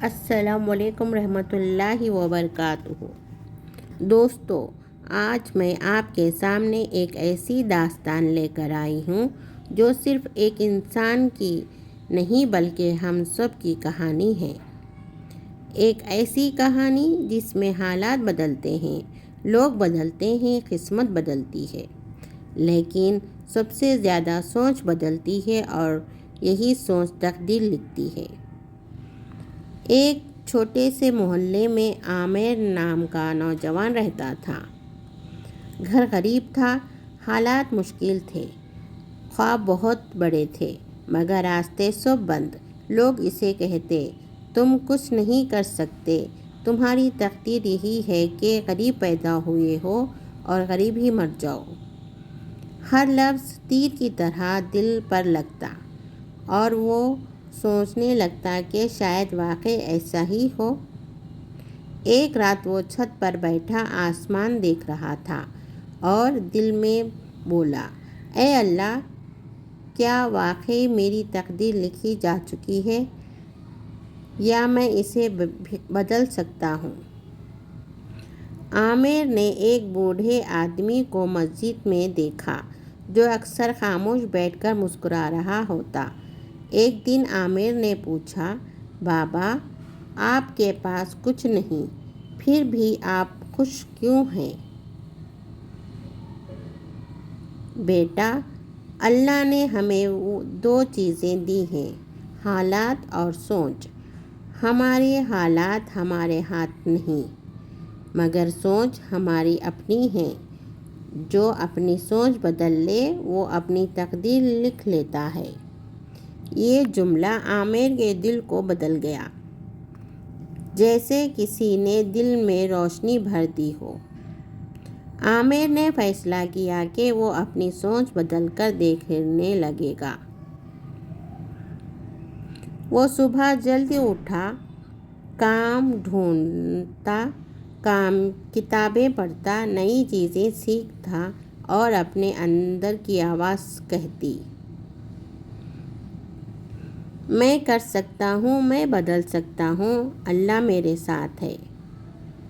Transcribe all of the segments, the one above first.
السلام علیکم رحمۃ اللہ وبرکاتہ۔ دوستو، آج میں آپ کے سامنے ایک ایسی داستان لے کر آئی ہوں جو صرف ایک انسان کی نہیں بلکہ ہم سب کی کہانی ہے۔ ایک ایسی کہانی جس میں حالات بدلتے ہیں، لوگ بدلتے ہیں، قسمت بدلتی ہے، لیکن سب سے زیادہ سوچ بدلتی ہے اور یہی سوچ تقدیر لکھتی ہے۔ ایک چھوٹے سے محلے میں عامر نام کا نوجوان رہتا تھا۔ گھر غریب تھا، حالات مشکل تھے، خواب بہت بڑے تھے، مگر راستے سب بند۔ لوگ اسے کہتے، تم کچھ نہیں کر سکتے، تمہاری تقدیر یہی ہے کہ غریب پیدا ہوئے ہو اور غریب ہی مر جاؤ۔ ہر لفظ تیر کی طرح دل پر لگتا اور وہ سوچنے لگتا کہ شاید واقعی ایسا ہی ہو۔ ایک رات وہ چھت پر بیٹھا آسمان دیکھ رہا تھا اور دل میں بولا، اے اللہ، کیا واقعی میری تقدیر لکھی جا چکی ہے یا میں اسے بدل سکتا ہوں؟ عامر نے ایک بوڑھے آدمی کو مسجد میں دیکھا جو اکثر خاموش بیٹھ کر مسکرا رہا ہوتا۔ ایک دن عامر نے پوچھا، بابا، آپ کے پاس کچھ نہیں، پھر بھی آپ خوش کیوں ہیں؟ بیٹا، اللہ نے ہمیں دو چیزیں دی ہیں، حالات اور سوچ۔ ہمارے حالات ہمارے ہاتھ نہیں، مگر سوچ ہماری اپنی ہے۔ جو اپنی سوچ بدل لے وہ اپنی تقدیر لکھ لیتا ہے۔ یہ جملہ عامر کے دل کو بدل گیا، جیسے کسی نے دل میں روشنی بھر دی ہو۔ عامر نے فیصلہ کیا کہ وہ اپنی سوچ بدل کر دیکھنے لگے گا۔ وہ صبح جلدی اٹھا، کام ڈھونڈتا، کتابیں پڑھتا، نئی چیزیں سیکھتا اور اپنے اندر کی آواز کہتی، میں کر سکتا ہوں، میں بدل سکتا ہوں، اللہ میرے ساتھ ہے۔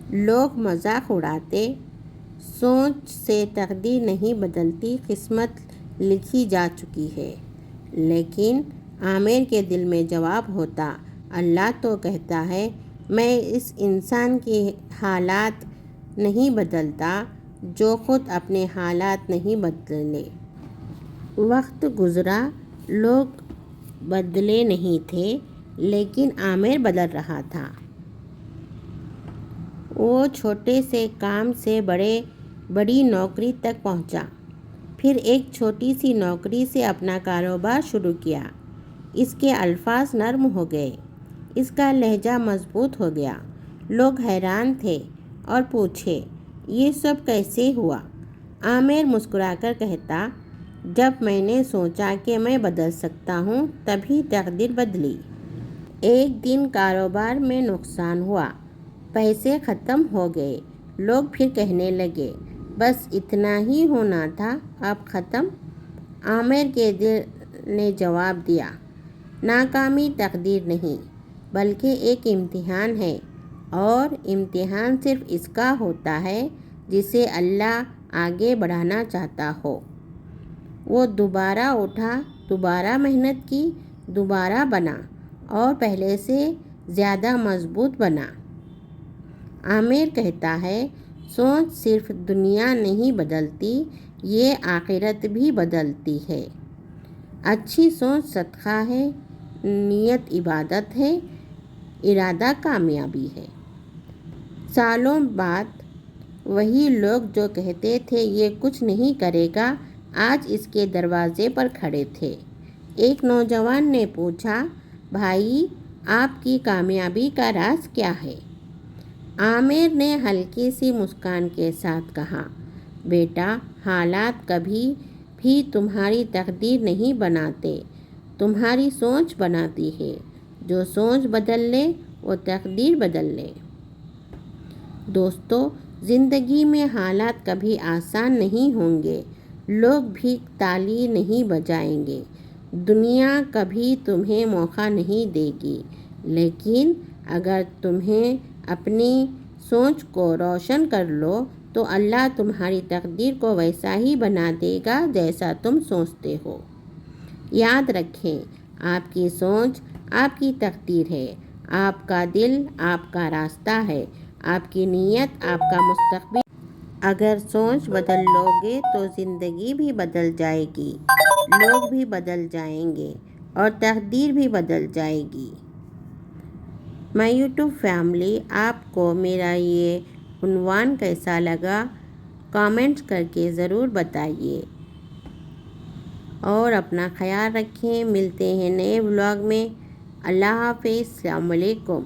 لوگ مذاق اڑاتے، سوچ سے تقدیر نہیں بدلتی، قسمت لکھی جا چکی ہے۔ لیکن عامر کے دل میں جواب ہوتا، اللہ تو کہتا ہے، میں اس انسان کے حالات نہیں بدلتا جو خود اپنے حالات نہیں بدلے۔ وقت گزرا، لوگ بدلے نہیں تھے، لیکن عامر بدل رہا تھا۔ وہ چھوٹے سے کام سے بڑی نوکری تک پہنچا، پھر ایک چھوٹی سی نوکری سے اپنا کاروبار شروع کیا۔ اس کے الفاظ نرم ہو گئے، اس کا لہجہ مضبوط ہو گیا۔ لوگ حیران تھے اور پوچھے، یہ سب کیسے ہوا؟ عامر مسکرا کر کہتا، جب میں نے سوچا کہ میں بدل سکتا ہوں تبھی تقدیر بدلی۔ ایک دن کاروبار میں نقصان ہوا، پیسے ختم ہو گئے۔ لوگ پھر کہنے لگے، بس اتنا ہی ہونا تھا، اب ختم؟ عامر کے دل نے جواب دیا، ناکامی تقدیر نہیں، بلکہ ایک امتحان ہے، اور امتحان صرف اس کا ہوتا ہے جسے اللہ آگے بڑھانا چاہتا ہو۔ وہ دوبارہ اٹھا، دوبارہ محنت کی، دوبارہ بنا اور پہلے سے زیادہ مضبوط بنا۔ عامر کہتا ہے، سوچ صرف دنیا نہیں بدلتی، یہ آخرت بھی بدلتی ہے۔ اچھی سوچ صدقہ ہے، نیت عبادت ہے، ارادہ کامیابی ہے۔ سالوں بعد وہی لوگ جو کہتے تھے یہ کچھ نہیں کرے گا، آج اس کے دروازے پر کھڑے تھے۔ ایک نوجوان نے پوچھا، بھائی، آپ کی کامیابی کا راز کیا ہے؟ عامر نے ہلکی سی مسکان کے ساتھ کہا، بیٹا، حالات کبھی بھی تمہاری تقدیر نہیں بناتے، تمہاری سوچ بناتی ہے۔ جو سوچ بدل لے وہ تقدیر بدل لے۔ دوستو، زندگی میں حالات کبھی آسان نہیں ہوں گے، لوگ بھی تالی نہیں بجائیں گے، دنیا کبھی تمہیں موقع نہیں دے گی، لیکن اگر تمہیں اپنی سوچ کو روشن کر لو تو اللہ تمہاری تقدیر کو ویسا ہی بنا دے گا جیسا تم سوچتے ہو۔ یاد رکھیں، آپ کی سوچ آپ کی تقدیر ہے، آپ کا دل آپ کا راستہ ہے، آپ کی نیت آپ کا مستقبل۔ اگر سوچ بدل لو گے تو زندگی بھی بدل جائے گی، لوگ بھی بدل جائیں گے اور تقدیر بھی بدل جائے گی۔ مائی یوٹیوب فیملی، آپ کو میرا یہ عنوان کیسا لگا کامنٹ کر کے ضرور بتائیے، اور اپنا خیال رکھیں۔ ملتے ہیں نئے ولاگ میں۔ اللہ حافظ۔ السلام علیکم۔